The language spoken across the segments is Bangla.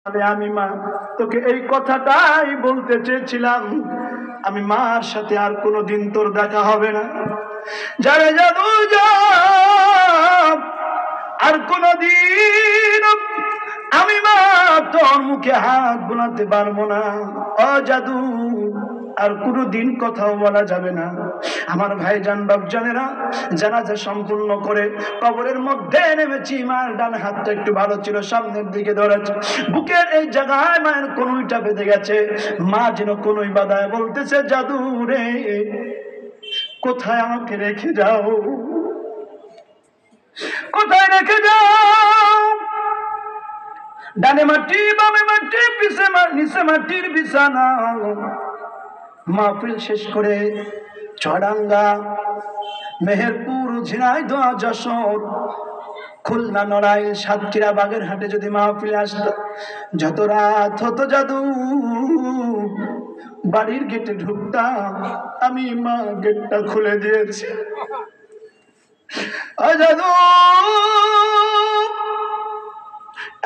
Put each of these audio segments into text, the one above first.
আমি মা তোকে এই কথাটাই বলতে চেয়েছিলাম, আমি মার সাথে আর কোনোদিন তোর দেখা হবে না। যারে জাদু যা আর কোনোদিন আমি মা তোর মুখে হাত বোলাতে পারবো না। ও জাদু আর কোনোদিন কথাও বলা যাবে না। আমার ভাইজান বাপজানেরা জানাজা সম্পূর্ণ করে কবরের মধ্যে নেমেছি। মার ডান হাতটা একটু ভালো ছিল, সামনের দিকে ধরেছে, বুকের এই জায়গায় মায়ের কনুইটা বেঁধে গেছে। মা যেন কনুই বাঁধায় বলতেছে, জাদু রে কোথায় আমাকে রেখে যাও, কোথায় রেখে যাও। ডানে মাটি বামে মাটি পিছে নিচে মাটির বিছানা। মাহফিল শেষ করে চুয়াডাঙ্গা, মেহেরপুর, ঝিনাইদহ, যশোর, খুলনা, নড়াইল, সাতক্ষীরা, বাগেরহাটে যদি মাহফিলে আসতো, যত রাত হতো জাদু বাড়ির গেটে ঢুকতাম, আমি মা গেটটা খুলে দিয়েছি। জাদু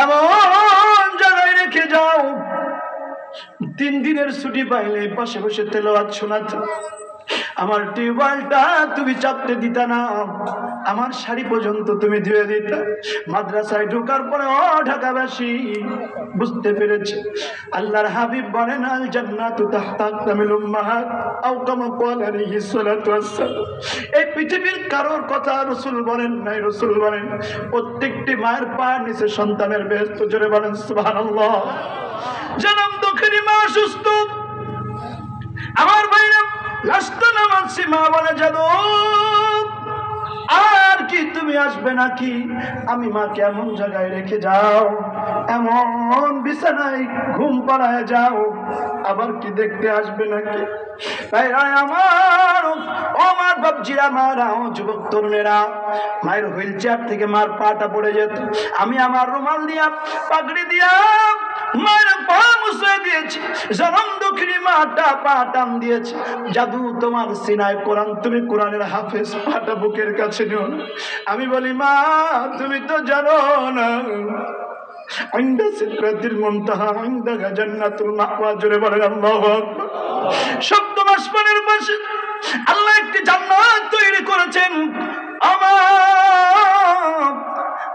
এমন জায়গায় রেখে যাও 3 দিনের ছুটি পাইলে পাশে বসে তেলাওয়াত শোনাতো। আমার টিউবওয়েলটা তুমি চাপতে দিতা না, আমার শাড়ি পর্যন্ত তুমি ধুয়ে দিতা। মাদ্রাসায় ঢোকার পরে ও ঢাকাবাসী বুঝতে পেরেছে আল্লাহর হাবিব বলেন, আল জান্নাতু তাহতা আকদামিল উম্মাহাত আও কামা ক্বালা আলাইহিস সালাতু ওয়াসসালাম। এই পৃথিবীর কারোর কথা রাসূল বলেন নাই, রাসূল বলেন প্রত্যেকটি মায়ের পায়ের নিচে সন্তানের বেহেশত। জোরে বলেন সুবহানাল্লাহ। জনম দুঃখিনী মা সুস্থ, আমার ভাইরা লাস্ট নামাজ মা বলে, জাদু আর কি তুমি আসবে নাকি? আমি মাকে এমন জায়গায় রেখে যাও, এমন বিছানায় ঘুম পাড়ায় যাও, আবার কি দেখতে আসবে নাকি? আমার ও মার বাপজিরা, মারা, ও যুবক তরুণেরা, মায়ের হুইল চেয়ার থেকে মার পাটা পড়ে যেত, আমি আমার রুমাল দিয়া পাগড়ি দিয়া মায়ের পা মুছে দিয়েছি। জনম দুঃখিনী মাটা পা টান দিয়েছে। জাদু তোমার সিনায় কোরআন, তুমি কোরআনের হাফেজ, পাটা বুকের কাছে নিও না। আমি বলি, মা তুমি তো জানো না ইনদা সিদরাতিল মুনতাহা ইনদাহা জান্নাতুল মাওয়া। জোরে বলেন আল্লাহু আকবার। সপ্তম আসমানের পাশে আল্লাহ একটি জান্নাত তৈরি করেছেন।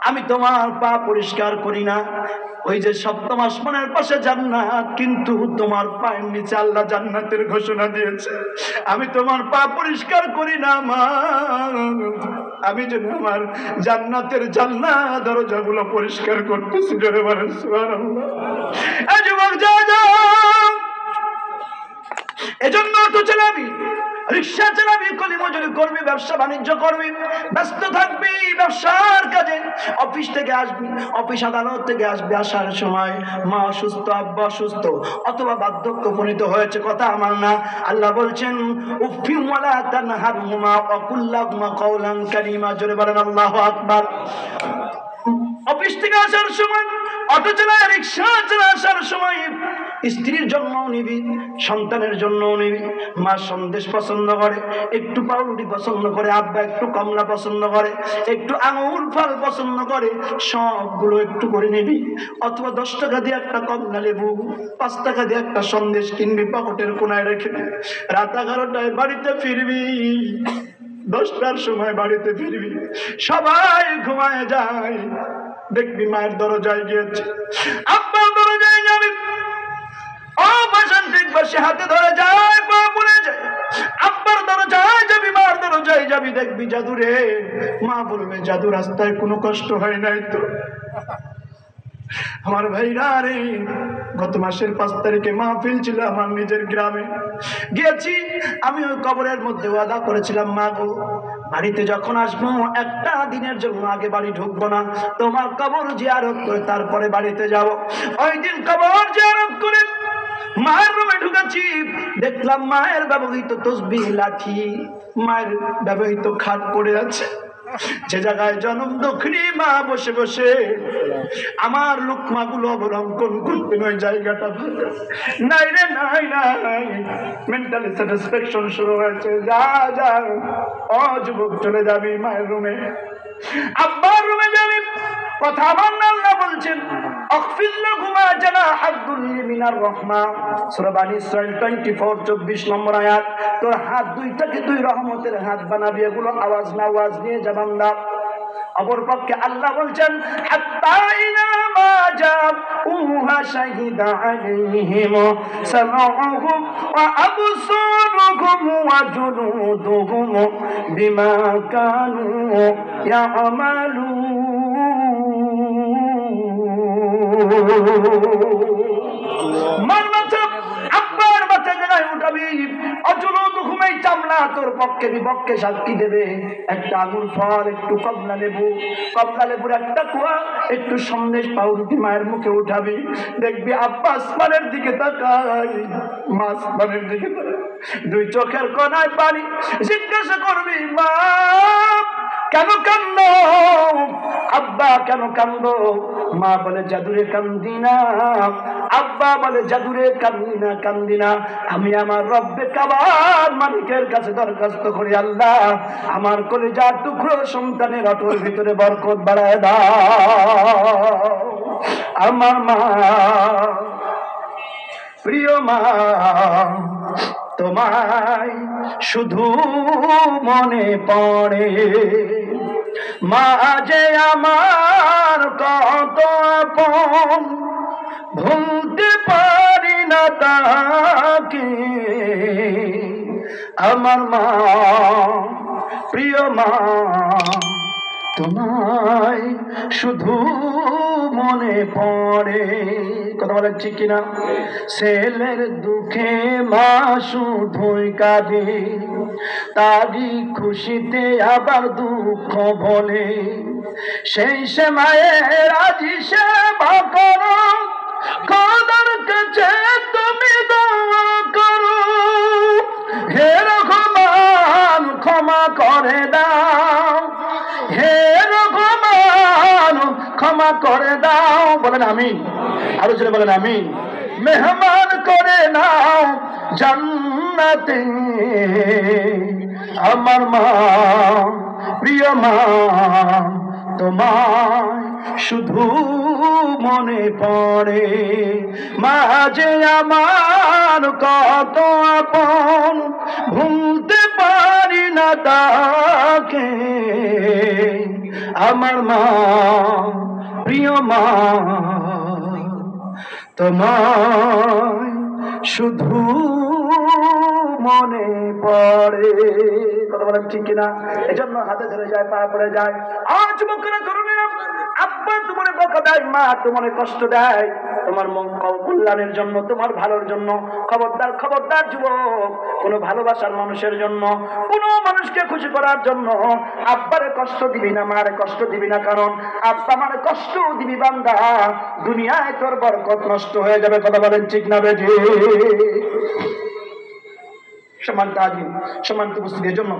আমি তোমার পা পরিষ্কার করি না, ওই যে সপ্তম আসমানের পাশে জান্নাত, কিন্তু তোমার পায়ের নিচে আল্লাহ জান্নাতের ঘোষণা দিয়েছে। আমি তোমার পা পরিষ্কার করি না মা, আমি যেন আমার জান্নাতের জান্নাত দরজাগুলো পরিষ্কার করতেছি। জোরে বলেন সুবহানাল্লাহ। এই যুবক যা যা, এজন্য তো চালাবি, রিক্সা চালাবি, কলিমজুরি করবি, ব্যবসা বাণিজ্য করবি, ব্যস্ত থাকবি ব্যবসার কাজে। অফিস থেকে আসবি, অফিস আদালত থেকে আসবি, আসার সময় মা অসুস্থ, আব্বা অসুস্থ, অথবা বার্ধক্য উপনীত হয়েছে, কথা আমার না। আল্লাহ বলছেন, উফি ওয়ালা তানহারহুমা ওয়া কুল লাহুমা কাওলান কারীমা। জোরে বলেন আল্লাহু আকবার। অফিস থেকে আসার সময়, অটো চালায়, রিক্সা চালায় আসার সময় স্ত্রীর জন্য নিবি, সন্তানের জন্য নিবি। মা সন্দেশ পছন্দ করে, একটু পাউরুটি পছন্দ করে, আব্বা একটু কমলা পছন্দ করে, একটু আঙুর ফল পছন্দ করে, সবগুলো একটু করে নিবি। অথবা 10 টাকা দিয়ে একটা কমলা লেবু, 5 টাকা দিয়ে একটা সন্দেশ কিনবি, পকেটের কোনায় রেখে দিবি। রাত 11টায় বাড়িতে ফিরবি, 10টার সময় বাড়িতে ফিরবি, সবাই ঘুমায় যায়, দেখবি মায়ের দরজায় গিয়েছে, আব্বার দরজায় যাবি, ও বাসান ঠিক বসে হাতে ধরে যায়, পা পড়ে যায়, আব্বার দরজায় যাবি, মার দরজায় যাবি, দেখবি জাদু রে। মা বলবে, জাদু রাস্তায় কোনো কষ্ট হয় নাই তো? আমার ভাইরা রে, গত মাসের 5 তারিখে মাহফিল ছিল আমার নিজের গ্রামে, গিয়েছি আমি। ওই কবরের মধ্যে ওয়াদা করেছিলাম, মা গো বাড়িতে যখন আসবো একটা দিনের জন্য আগে বাড়ি ঢুকবো না, তোমার কবর জিয়ারত করে তারপরে বাড়িতে যাব। ওই দিন কবর জিয়ারত করে মায়ের রুমে ঢুকেছি, দেখলাম মায়ের ব্যবহৃত তসবিহ, লাঠি, মায়ের ব্যবহৃত খাট পড়ে আছে। যে জায়গায় জনম দুঃখিনী মা বসে বসে আমার লুকমাগুলো অবলম্বন করতেন, ওই জায়গাটা নাই রে, নাই নাই। মেন্টালি স্যাটিসফ্যাকশন শুরু হয়েছে। যা যা, ও যুবক চলে যাবি মায়ের রুমে, আব্বার রুমে যাবি, কথা আমার আল্লাহ বলছেন, আখফিদ লাহুমা জানাহাদ দুল্লি মিনার রাহমা, সূরা বানী ইসরাঈল 24 নম্বর আয়াত। তোর হাত দুইটাকে দুই রহমতের হাত বানাবি, এগুলো আওয়াজ না আওয়াজ নিয়ে যা বান্দা। অপরপক্ষে আল্লাহ বলছেন হাত্তা ইযা মা জাউহা শাহিদা আলাইহিম সামউহুম ওয়া আবসারুহুম ওয়া জুলুদুহুম বিমা কানু ইয়ামালুন। মার মাথা আব্বার মাথা জায়গায় উঠাবি, অজলুদুহুম এই চামড়া তোর পক্ষে বিপক্ষে সাক্ষী দেবে। একটা আঙুর ফল, একটু কমলা লেবুর একটা কুয়া, একটু সন্দেশ পাউরুটি মায়ের মুখে উঠাবি, দেখবি আব্বা আসমানের দিকে তাকায়, মা আসমানের দিকে তাকায়, দুই চোখের কোনায় পানি। জিজ্ঞাসা করবি মা কেন কান্দো, আব্বা কেন কান্দো? মা বলে জাদুরে কান্দি না, আব্বা বলে জাদুরে কান্দি না, আমি আমার রব্বে কাবার মালিকের কাছে দরখাস্ত করি, আল্লাহ আমার কলিজার টুকরো সন্তানের অটোর ভিতরে বরকত বাড়ায় দাও। আমার মা, প্রিয় মা, তোমায় শুধু মনে পড়ে, মা যে আমার কত আপন, ভুলতে পারি না তাকে। আমার মা, প্রিয় মা, তোমায় শুধু মনে পড়ে। কথা বলেন ঠিক কিনা? ছেলের দুঃখে মা শুধুই কাঁদে, তারই খুশিতে আবার দুঃখ বলে। সেই সে মায়ের আজি সেবা করো, খোদার কাছে তুমি দোয়া করো, হে রহমান ক্ষমা করে দাও, হে রহমান ক্ষমা করে দাও। বলেন আমিন, আরো জোরে বলেন আমিন। মেহমান করে নাও জান্নাতে আমার মা, প্রিয় মা, তোমায় শুধু মনে পড়ে, মা যে আমার কত আপন, ভুলতে পারি না তাকে। আমার মা, প্রিয় মা, তোমায় শুধু মনে পড়ে। কথা বলেন ঠিক কিনা? এজন্য হাতে ধরে যায়, পা পড়ে যায়। আজ মুখরা তরুণীরা আব্বা তোমার বকা দেয়, মা তোমার কষ্ট দেয়, তোমার কল্যাণের জন্য, তোমার ভালোর জন্য। খবরদার খবরদার যুবক, কোন ভালোবাসার মানুষের জন্য, কোন মানুষকে খুশি করার জন্য আব্বারে কষ্ট দিবি না, মারে কষ্ট দিবি না। কারণ আব্বা মারে কষ্ট দিবি বান্দা, দুনিয়ায় তোর বরকত নষ্ট হয়ে যাবে। কথা বলেন ঠিক না বেঠি? সম্মানিত হাজির, সম্মানিত উপস্থিতির জন্য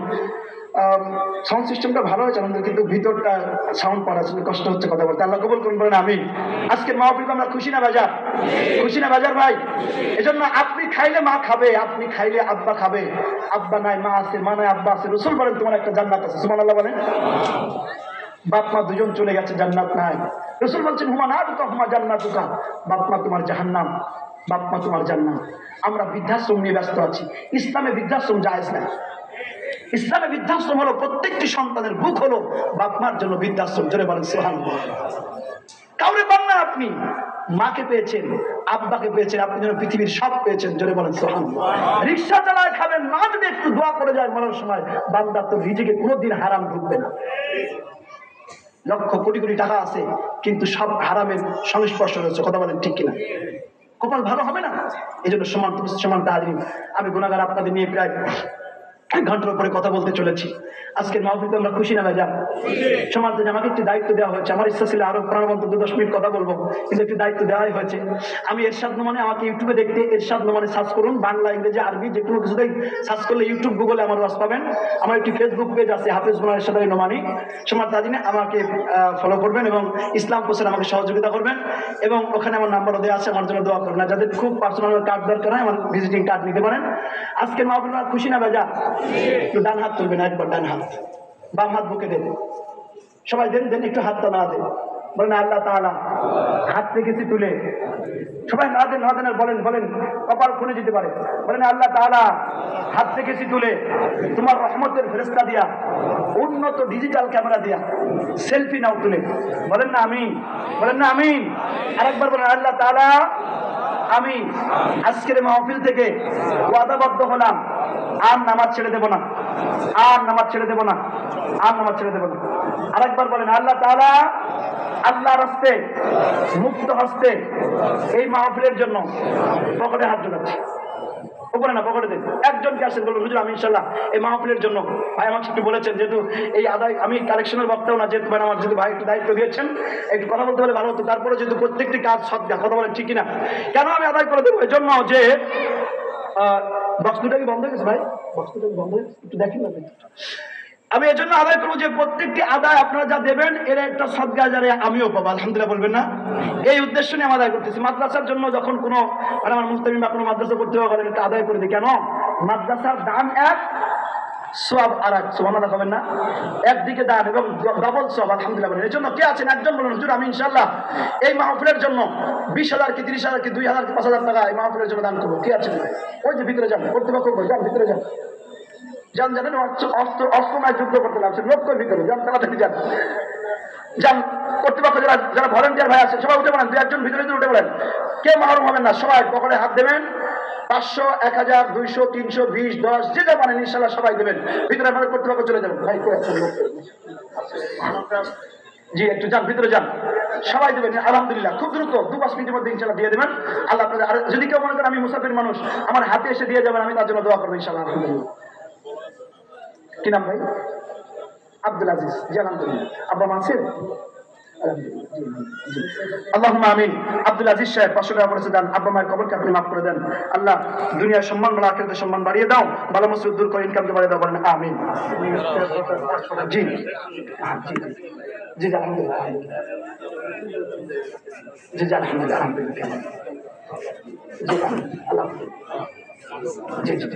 সাউন্ড সিস্টেমটা ভালো হয়েছে আমাদের, কিন্তু ভিতরটা সাউন্ড পাওয়ার আসলে কষ্ট হচ্ছে কথা বলতে। আল্লাহ কবুল করুন, বলেন আমিন। আজকে মাহফিল আমরা খুশি না বাজার? খুশি না বাজার ভাই? এজন্য আপনি খাইলে মা খাবে, আপনি খাইলে আব্বা খাবে। আব্বা নাই মা আছে, মা নাই আব্বা আছে। রাসূল বলেন তোমার একটা জান্নাত আছে। সুবহানাল্লাহ বলেন। বাপ মা দুজন চলে গেছে, জান্নাত নাই। রাসূল বলছেন হুমা নারুকা হুমা জান্নাতুকা, বাপ মা তোমার জাহান্নাম, বাপ মা তোমার জান্নাত। আমরা বৃদ্ধাশ্রম নিয়ে ব্যস্ত আছি। ইসলামে বৃদ্ধাশ্রম জায়েজ না। ইসলামে বৃদ্ধাশ্রম হলো প্রত্যেকটি সন্তানের বুক হলো বাপ মার জন্য বৃদ্ধাশ্রম। জোরে বলেন সুবহানাল্লাহ। কাউরে পান না, আপনি মাকে পেয়েছেন, আব্বাকে পেয়েছেন, আপনি যেন পৃথিবীর সব পেয়েছেন। জোরে বলেন সুবহানাল্লাহ। রিকশা চালায় খাবেন, মা যদি একটু দোয়া করে যায় মরার সময়, বান্দা তো রিজিকে কোনোদিন হারাম ঢুকবে না। লক্ষ কোটি কোটি টাকা আছে, কিন্তু সব হারামের সংস্পর্শ রয়েছে। কথা বলেন ঠিক কিনা? কপাল ভালো হবে না। এই জন্য সমান তাআলিম, আমি গুনাহগার আপনাদের নিয়ে প্রায় 1 ঘন্টার উপরে কথা বলতে চলেছি। আজকের মাহফিলে আমরা খুশি না ভাইজান? সমাজে আমাকে একটি দায়িত্ব দেওয়া হয়েছে। আমার ইচ্ছা ছিল আরো প্রাণবন্ত 10 মিনিট কথা বলবো, কিন্তু একটি দায়িত্ব দেওয়াই হয়েছে। আমি এরশাদ নোমানে, আমাকে ইউটিউবে দেখতে এরশাদ নোমানে সার্চ করুন, বাংলা ইংরেজি আরবি যে কোনো কিছুতেই সার্চ করলে ইউটিউব গুগলে আমার ওয়াজ পাবেন। আমার একটি ফেসবুক পেজ আছে, হাফেজ মোল্লা এরশাদ আলী নোমানী। সমাজ তাদিনে আমাকে ফলো করবেন এবং ইসলাম কোর্সের আমাকে সহযোগিতা করবেন, এবং ওখানে আমার নাম্বারও দেওয়া আছে, আমার জন্য দোয়া করবেন। যাদের খুব পার্সোনাল কার্ড দরকার হয়, আমার ভিজিটিং কার্ড নিতে পারেন। আজকের মাহফিল খুশি না ভাইজান? একটু ডান হাত তুলবেন, একবার ডান হাত, বাম হাত বুকে দেন, সবাই দেন দেন, একটু হাতটা না দেন। বলেন আল্লাহ তাআলা হাত রেখেছি তুলে, সবাই নাদেন নাদেন বলেন বলেন, কপাল খুলে যেতে পারে। বলেন আল্লাহ তাআলা হাত রেখেছি তুলে তোমার রহমতের ফেরেশতা দিয়া, উন্নত ডিজিটাল ক্যামেরা দিয়া সেলফি নাও তুলে। বলেন না আমিন, বলেন না আমিন। আরেকবার বলেন আল্লাহ তাআলা আমি আজকের মাহফিল থেকে ওয়াদাবদ্ধ হলাম, আর নামাজ ছেড়ে দেব না, আর নামাজ ছেড়ে দেব না, আর নামাজ ছেড়ে দেব না। আরেকবার বলেন আল্লাহ তাআলা আল্লাহর হস্তে মুক্ত হস্তে এই মাহফিলের জন্য পকেটে হাত ঢোকাচ্ছি। উপরে না পকেটে দেন। একজনকে আসেন বলুন হুজুর আমি ইনশাআল্লাহ এই মাহফিলের জন্য, ভাই আমাকে একটু বলেছেন যেহেতু এই আদায় আমি কালেকশনের বক্তাও না, যেহেতু ভাই আমার যেহেতু ভাই একটু দায়িত্ব দিয়েছেন একটু কথা বলতে পারলে ভালো হতো। তারপরে যেহেতু প্রত্যেকটি কাজ সদ্গা, কথা বলেন ঠিক কিনা, কেন আমি আদায় করে দেবো এই জন্য যে বক্স দুটা কি বন্ধ হয়ে গেছে ভাই, বক্স দুটা কি বন্ধ হয়ে গেছে একটু দেখেন না। আমি এই জন্য আদায় করবো যে প্রত্যেকটি আদায় আপনারা যা দেবেন এর একটা সদ্গা যারে আমিও পাবো, আলহামদুলিল্লাহ বলবেন না। এই উদ্দেশ্য নিয়ে আমি আদায় করতেছি। মাদ্রাসার জন্য যখন কোনো মানে আমার মুস্তামিম বা কোনো মাদ্রাসা করতে পারেন এটা আদায় করে দিই। কেন? মাদ্রাসার দান এক, সওয়াব আর এক, সুবহানাল্লাহ বলেন না। একদিকে দান এবং ডবল সওয়াব, আলহামদুলিল্লাহ বলেন। এই জন্য কে আছেন একজন বলুন হুজুর আমি ইনশাআল্লাহ এই মাহফিলের জন্য 20,000 কি 30,000 কি 2,000 কি 5,000 টাকা এই মাহফিলের জন্য দান করবো। কে আছেন? ওই যে ভিতরে যান, কর্তৃপক্ষ যান, ভিতরে যান, যান, জানেন অস্ত্রময় যুদ্ধ করতে লাগছে লোকের ভিতরে যান, তাড়াতাড়ি যান, যান। কর্তৃপক্ষ যারা যারা ভলেন্টিয়ার ভাই আছেন সবাই উঠে পড়েন, 2-1 ভিতরে উঠে পড়েন, কেউ মাহরুম হবেন না। সবাই পকেটে হাত দেবেন, 500, 1000, 200, 300, 20, 10 যে যা পারেন ইনশাআল্লাহ সবাই দেবেন। ভিতরে আমাদের কর্তৃপক্ষ চলে যাবেন। ভাই কে আছেন? জি একটু যান, ভিতরে যান, সবাই দেবেন আলহামদুলিল্লাহ। খুব দ্রুত 2-5 মিনিটের মধ্যে ইনশাআল্লাহ দিয়ে দেবেন। আল্লাহ আপনাদের। আর যদি কেউ মনে করেন আমি মুসাফির মানুষ আমার হাতে এসে দিয়ে যাবেন, আমি তার জন্য দোয়া করবো ইনশাআল্লাহ। আলহামদুলিল্লাহ। কি নাম ভাই? আব্দুল আজিজ। জি আলহামদুলিল্লাহ। আব্বা মানসির আল্লাহুম্মা আমিন। আব্দুল আজিজ সাহেব 500 টাকা করেছে দেন। আব্বা মায়ের কবরকে আপনি মাফ করে দেন। আল্লাহ দুনিয়ার সম্মান বলা আখিরাতের সম্মান বাড়িয়ে দাও, ভালো মসজিদ দূর করে ইনকামকে বাড়িয়ে দাও, বলেন আমিন। জি জি জি আলহামদুলিল্লাহ, জি জি আলহামদুলিল্লাহ, আলহামদুলিল্লাহ, জি আল্লাহ জি জি।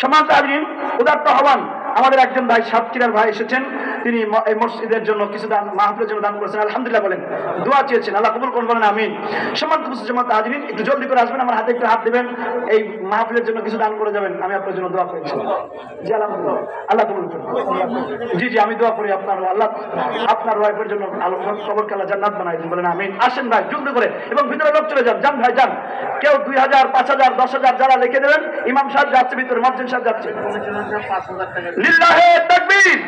সম্মানিত হাজিরিন, উদাত্ত আহ্বান। আমাদের একজন ভাই সাতক্ষীরার ভাই এসেছেন, তিনি এই মসজিদের জন্য কিছু দান মাহফিলের জন্য দান করেছেন, আলহামদুলিল্লাহ বলেন, দোয়া চেয়েছেন, আল্লাহ কবুল করুন, বলেন আমিন। সম্মানিত হাজিরিন একটু জলদি করে আসবেন, আমার হাতে একটু হাত দেবেন, এই মাহফিলের জন্য কিছু দান করে যাবেন, আমি আপনার জন্য দোয়া করেছি। জি আলহামদুলিল্লাহ, আল্লাহ কবুল করুন। জি জি আমি দোয়া করি আপনার আল্লাহ আপনার ওয়াইফের জন্য কবরকে আল্লাহ জান্নাত বানাই দিন, বলেন আমিন। আসেন ভাই জলদি করে, এবং ভিতরে লোক চলে যান, যান ভাই যান। কেউ 2,000, 5,000, 10,000 যারা লিখে দেবেন, ইমাম সাহেব যাচ্ছে ভিতরে, মুয়াজ্জিন সাহেব যাচ্ছে। লিল্লাহি তাকবীর।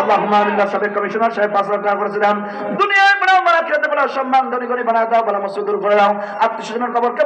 আল্লাহুম্মা আমিন। সাবেক কমিশনার সাহেব 5,000 টাকা করেছে দেন। দুনিয়ায় বড় আখিরাতে বড় সম্মান ধনী করে বানায় দাও, ভালো মসজিদ দূর করে দাও, আত্মীয় স্বজনের কবরকে